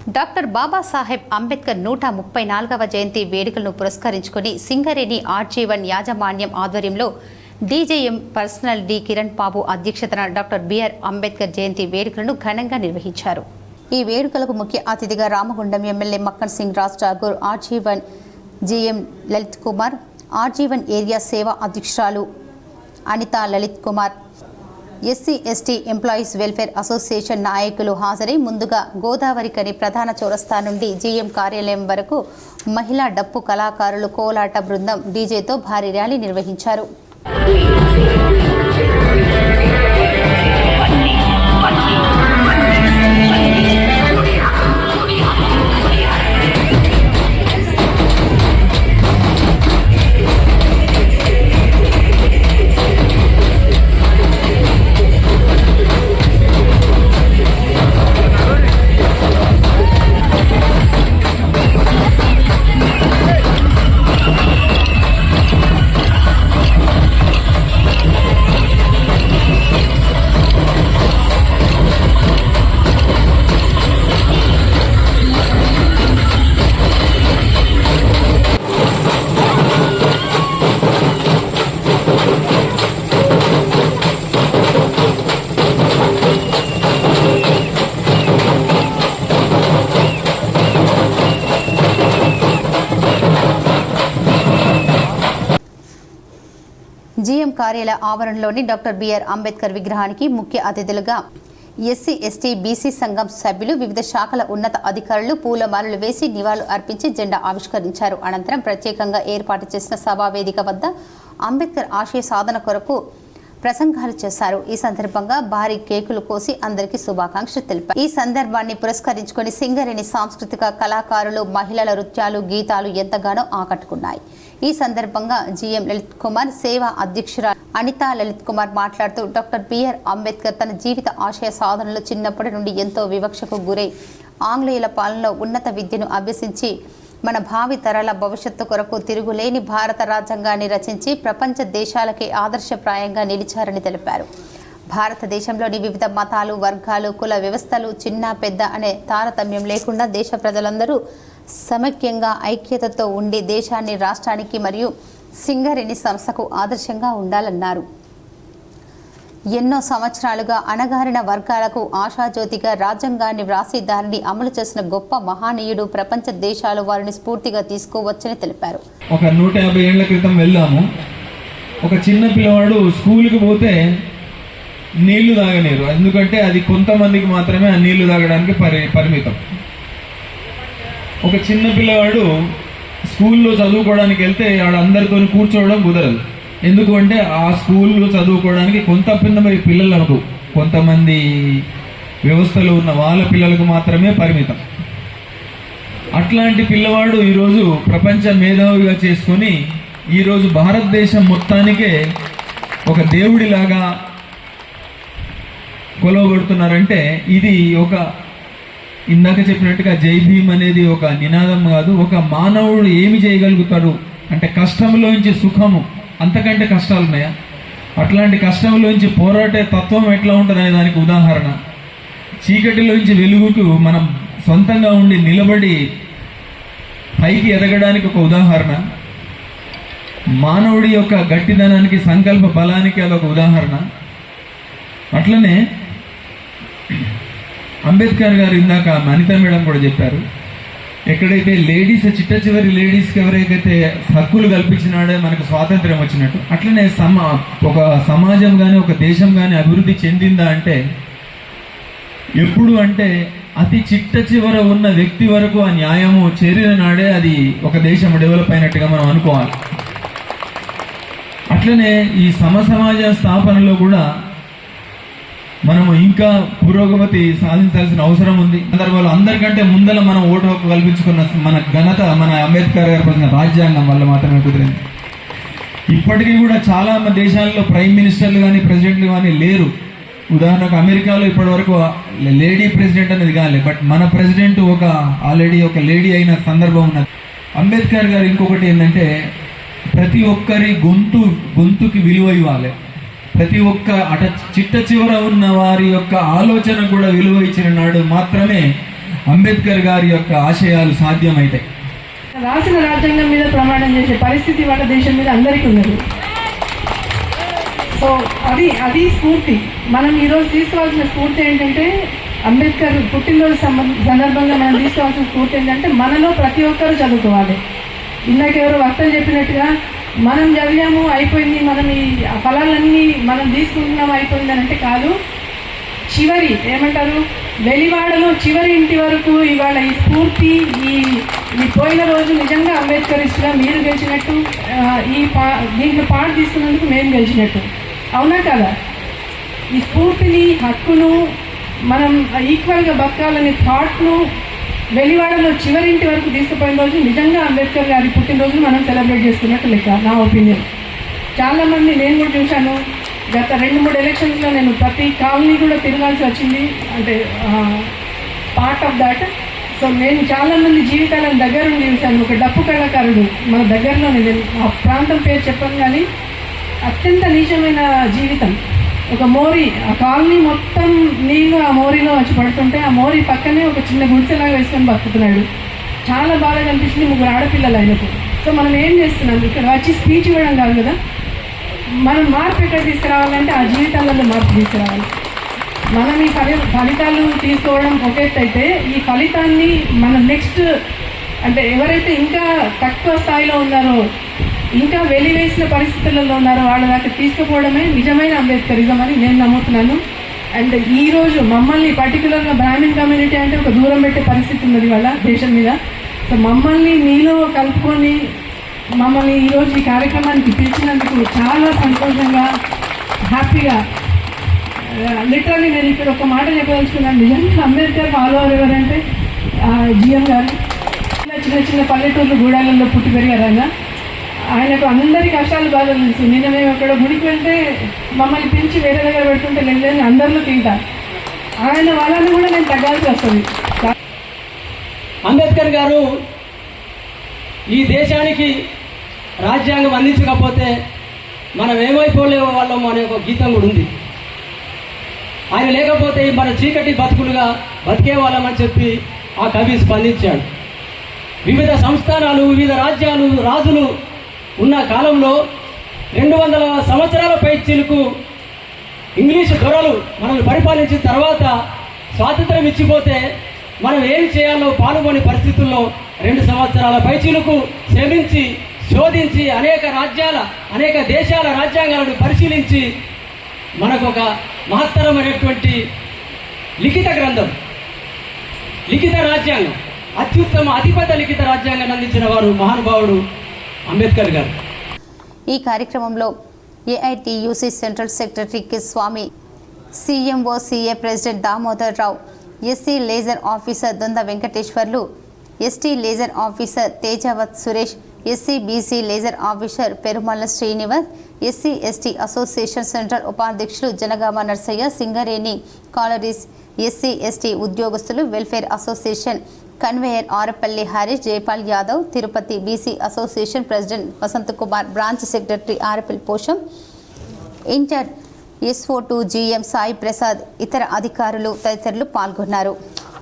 Doctor Babasaheb Ambedkar 134వ జయంతి వేడుకలను పురస్కరించుకుని Singareni RG one యాజమాన్యం ఆధ్వర్యంలో డీజేఎం పర్సనల్ డి కిరణ్ బాబు అధ్యక్షతన డాక్టర్ బిఆర్ అంబేద్కర్ జయంతి వేడుకలను ఘనంగా నిర్వహించారు. ఈ వేడుకలకు ముఖ్య అతిథిగా Ramagundam MLA Makkan Singh Raj Thakur, RG one GM Lalit Kumar, RG one area సేవా అధ్యక్షురాలు Anitha Lalit Kumar, SC ST employees welfare association నాయకులు హాజరై ముందుగా గోదావరి కని ప్రధాన చౌరస్తా నుండి జీఎం కార్యాలయం వరకు మహిళా డప్పు కళాకారులు కోలాట బృందం డీజేతో భారీ ర్యాలీ నిర్వహించారు. జీఎం కార్యాలయ ఆవరణలోని డాక్టర్ బిఆర్ అంబేద్కర్ విగ్రహానికి ముఖ్య అతిథులుగా ఎస్సీ ఎస్టీ బీసీ సంఘం సభ్యులు, వివిధ శాఖల ఉన్నత అధికారులు పూలమాలలు వేసి నివాళులు అర్పించి జెండా ఆవిష్కరించారు. అనంతరం ప్రత్యేకంగా ఏర్పాటు చేసిన సభా వేదిక వద్ద అంబేద్కర్ ఆశయ సాధన కొరకు ప్రసంగాలు చేశారు. ఈ సందర్భంగా భారీ కేకులు కోసి అందరికీ శుభాకాంక్షలు తెలిపారు. ఈ సందర్భాన్ని పురస్కరించుకొని సింగరేణి సాంస్కృతిక కళాకారులు, మహిళల నృత్యాలు, గీతాలు ఎంతగానో ఆకట్టుకున్నాయి. ఈ సందర్భంగా జీఎం లలిత్ కుమార్, సేవా అధ్యక్షురాలు అనితా లలిత్ కుమార్ మాట్లాడుతూ డాక్టర్ బిఆర్ అంబేద్కర్ తన జీవిత ఆశయ సాధనలో చిన్నప్పటి నుండి ఎంతో వివక్షకు గురై ఆంగ్లేయుల పాలనలో ఉన్నత విద్యను అభ్యసించి మన భావి తరాల భవిష్యత్తు కొరకు తిరుగులేని భారత రాజ్యాంగాన్ని రచించి ప్రపంచ దేశాలకే ఆదర్శప్రాయంగా నిలిచారని తెలిపారు. భారతదేశంలోని వివిధ మతాలు, వర్గాలు, కుల వ్యవస్థలు, చిన్న పెద్ద అనే తారతమ్యం లేకుండా దేశ ప్రజలందరూ సమైక్యంగా ఐక్యతతో ఉండి దేశాన్ని, రాష్ట్రానికి మరియు సింగరేణి సంస్థకు ఆదర్శంగా ఉండాలన్నారు. ఎన్నో సంవత్సరాలుగా అణగారిన వర్గాలకు ఆశాజ్యోతిగా రాజ్యాంగాన్ని వ్రాసి దానిని అమలు చేసిన గొప్ప మహానీయుడు. ప్రపంచ దేశాలు వారిని స్ఫూర్తిగా తీసుకోవచ్చని తెలిపారు. ఒక 150 ఏళ్ల క్రితం వెళ్ళాము. ఒక చిన్న పిల్లవాడు స్కూల్కి పోతే నీళ్లు తాగలేరు, ఎందుకంటే అది కొంతమందికి మాత్రమే ఆ నీళ్లు తాగడానికి పరిమితం. ఒక చిన్న పిల్లవాడు స్కూల్లో చదువుకోవడానికి వెళ్తే ఆడ అందరితో కూర్చోవడం కుదరదు. ఎందుకు అంటే ఆ స్కూల్లో చదువుకోవడానికి పిల్లలకు, కొంతమంది వ్యవస్థలో ఉన్న వాళ్ళ పిల్లలకు మాత్రమే పరిమితం. అట్లాంటి పిల్లవాడు ఈరోజు ప్రపంచ మేధావిగా చేసుకొని ఈరోజు భారతదేశం మొత్తానికే ఒక దేవుడిలాగా కొలవబడుతున్నారంటే ఇది ఒక ఇందాక చెప్పినట్టుగా జై భీమ్ అనేది ఒక నినాదం కాదు. ఒక మానవుడు ఏమి చేయగలుగుతాడు అంటే కష్టంలోంచి సుఖము, అంతకంటే కష్టాలు ఉన్నాయా? అట్లాంటి కష్టంలోంచి పోరాటే తత్వం ఎట్లా ఉంటుందనే దానికి ఉదాహరణ. చీకటిలోంచి వెలుగుకు మనం సొంతంగా ఉండి నిలబడి పైకి ఎదగడానికి ఒక ఉదాహరణ. మానవుడి యొక్క గట్టిదనానికి, సంకల్ప బలానికి అదొక ఉదాహరణ. అట్లనే అంబేద్కర్ గారు ఇందాక అనితా మేడం కూడా చెప్పారు, ఎక్కడైతే లేడీస్ చిట్ట చివరి లేడీస్కి ఎవరైతే హక్కులు కల్పించినాడే మనకు స్వాతంత్ర్యం వచ్చినట్టు, అట్లనే ఒక సమాజం కానీ ఒక దేశం కానీ అభివృద్ధి చెందిందా అంటే ఎప్పుడు అంటే అతి చిట్ట చివర ఉన్న వ్యక్తి వరకు ఆ న్యాయము చేరిన నాడే అది ఒక దేశం డెవలప్ అయినట్టుగా మనం అనుకోవాలి. అట్లనే ఈ సమాజ స్థాపనలో కూడా మనము ఇంకా పురోగతి సాధించాల్సిన అవసరం ఉంది. సందర్భంలో అందరికంటే ముందర మనం ఓటు హక్కు కల్పించుకున్న మన ఘనత మన అంబేద్కర్ గారు పొందిన రాజ్యాంగం వల్ల మాత్రమే కుదిరింది. ఇప్పటికీ కూడా చాలా దేశాల్లో ప్రైమ్ మినిస్టర్లు కానీ ప్రెసిడెంట్లు కానీ లేరు. ఉదాహరణకు అమెరికాలో ఇప్పటి వరకు లేడీ ప్రెసిడెంట్ అనేది కాలేదు, బట్ మన ప్రెసిడెంట్ ఆల్రెడీ ఒక లేడీ అయిన సందర్భం ఉన్నది. అంబేద్కర్ గారు ఇంకొకటి ఏంటంటే ప్రతి ఒక్కరి గొంతుకి విలువ ఇవ్వాలి. ప్రతి ఒక్క చిట్ట చివర ఉన్న వారి యొక్క ఆలోచన కూడా విలువ ఇచ్చిన నాడు మాత్రమే అంబేద్కర్ గారి యొక్క ఆశయాలు సాధ్యమవుతాయి. రాసిన రాజ్యాంగం మీద ప్రమాణం చేసే పరిస్థితి వాళ్ళ దేశం మీద అందరికీ ఉన్నది. సో అది స్ఫూర్తి. మనం ఈరోజు తీసుకోవాల్సిన స్ఫూర్తి ఏంటంటే, అంబేద్కర్ పుట్టినరోజు సందర్భంగా మనం తీసుకోవాల్సిన స్ఫూర్తి ఏంటంటే, మనలో ప్రతి ఒక్కరూ చదువుకోవాలి. ఇందాక ఎవరో వక్తలు చెప్పినట్టుగా మనం చదివాము అయిపోయింది, మనం ఈ ఫలాలన్నీ మనం తీసుకుంటున్నాము అయిపోయింది అని అంటే కాదు. చివరి ఏమంటారు, వెలివాడలో చివరి ఇంటి వరకు ఇవాళ ఈ స్ఫూర్తి, ఈ పోయిన రోజు నిజంగా అంబేద్కరిస్టుగా మీరు గెలిచినట్టు, దీంట్లో పాట తీసుకున్నందుకు మేము గెలిచినట్టు, అవునా కదా? ఈ స్ఫూర్తిని, హక్కును, మనం ఈక్వల్గా బతకాలనే థాట్ను వెలివాడలో చివరింటి వరకు తీసుకుపోయిన రోజు నిజంగా అంబేద్కర్ గారి పుట్టినరోజును మనం సెలబ్రేట్ చేసుకున్నట్టు లెక్క, నా ఒపీనియన్. చాలామంది నేను కూడా చూశాను, గత 2-3 ఎలక్షన్స్లో నేను ప్రతి కాలనీ కూడా తిరగాల్సి వచ్చింది, అంటే పార్ట్ ఆఫ్ దాట్. సో నేను చాలామంది జీవితాలను దగ్గరుండి చూశాను. ఒక డప్పు కళాకారుడు మన దగ్గరలోనే, నేను ఆ ప్రాంతం పేరు చెప్పాను కానీ అత్యంత నీచమైన జీవితం. ఒక మోరీ, ఆ కాలనీ మొత్తం నీళ్ళు ఆ మోరీలో వచ్చి పడుతుంటే ఆ మోరీ పక్కనే ఒక చిన్న గుడిసెలాగా వేసుకొని బతుకుతున్నాడు. చాలా బాగా కనిపించింది, 3 ఆడపిల్లలు ఆయనకు. సో మనం ఏం చేస్తున్నాం, ఇక్కడ వచ్చి స్పీచ్ ఇవ్వడం కాదు కదా, మనం మార్పు ఎక్కడ తీసుకురావాలంటే ఆ జీవితాలలో మార్పు తీసుకురావాలి. మనం ఈ ఫలితాలు తీసుకోవడం ఒక ఎత్తు అయితే, ఈ ఫలితాన్ని మనం నెక్స్ట్ అంటే ఎవరైతే ఇంకా తక్కువ స్థాయిలో ఉన్నారో, ఇంకా వెలివేసిన పరిస్థితులలో ఉన్నారో వాళ్ళ దాకా తీసుకుపోవడమే నిజమైన అంబేద్కరిజం అని నేను నమ్ముతున్నాను. అండ్ ఈరోజు మమ్మల్ని పర్టికులర్గా బ్రాహ్మిన్ కమ్యూనిటీ అంటే ఒక దూరం పెట్టే పరిస్థితి ఉన్నది వాళ్ళ దేశం మీద. సో మమ్మల్ని మీలో కలుపుకొని మమ్మల్ని ఈరోజు ఈ కార్యక్రమానికి పిలిచినందుకు చాలా సంతోషంగా, హ్యాపీగా. లిటరల్లీ నేను ఇక్కడ ఒక మాట చెప్పదలుచుకున్నాను. నిజంగా అంబేద్కర్ ఫాలోవర్ ఎవరంటే జిఎం గారు. చిన్న చిన్న పల్లెటూర్లు గూడాలలో పుట్టి పెరిగారు ఆయన. ఆయనకు అందరి కష్టాలు బాగా తెలుసు. నిన్న మేము ఎక్కడ గుడికి వెళ్తే మమ్మల్ని పిలిచి వేరే దగ్గర పెడుతుంటే లేదు అందరిలో తింటా. ఆయన వాళ్ళని కూడా నేను తగ్గాల్సి వస్తుంది. అంబేద్కర్ గారు ఈ దేశానికి రాజ్యాంగం అందించకపోతే మనం ఏమైపోలే వాళ్ళం అనే ఒక గీతం కూడా ఉంది. ఆయన లేకపోతే మన చీకటి బతుకులుగా బతికే వాళ్ళమని చెప్పి ఆ కవి స్పందించాడు. వివిధ సంస్థానాలు, వివిధ రాజ్యాలు, రాజులు ఉన్న కాలంలో 200 సంవత్సరాల పైచిలకు ఇంగ్లీషు దొరలు మనల్ని పరిపాలించిన తర్వాత స్వాతంత్రం ఇచ్చిపోతే మనం ఏం చేయాలో పాల్గొని పరిస్థితుల్లో 2 సంవత్సరాల పైచిలకు శ్రమించి శోధించి అనేక దేశాల రాజ్యాంగాలను పరిశీలించి మనకు ఒక మహత్తరమైనటువంటి లిఖిత గ్రంథం, లిఖిత రాజ్యాంగం, అత్యుత్తమ అతిపెద్ద లిఖిత రాజ్యాంగాన్ని అందించిన వారు మహానుభావుడు అంబేద్కర్ గారు. ఈ కార్యక్రమంలో AITUC central secretary K Swamy, CMO CA president Damodar Rao, SC liaison officer Donda Venkateswarlu, ST liaison officer Tejavath Suresh, SC BC liaison officer Perumalla Srinivas, SC ST association central ఉపాధ్యక్షులు Janagama Narsaiah, Singareni collieries SC ST ఉద్యోగస్తులు welfare association convener Arapalli Harish, Jaipal Yadav, Tirupati BC association president Vasanth Kumar, branch secretary Arapalli Posham, in charge SO2 GM Sai Prasad, ఇతర అధికారులు తదితరులు పాల్గొన్నారు.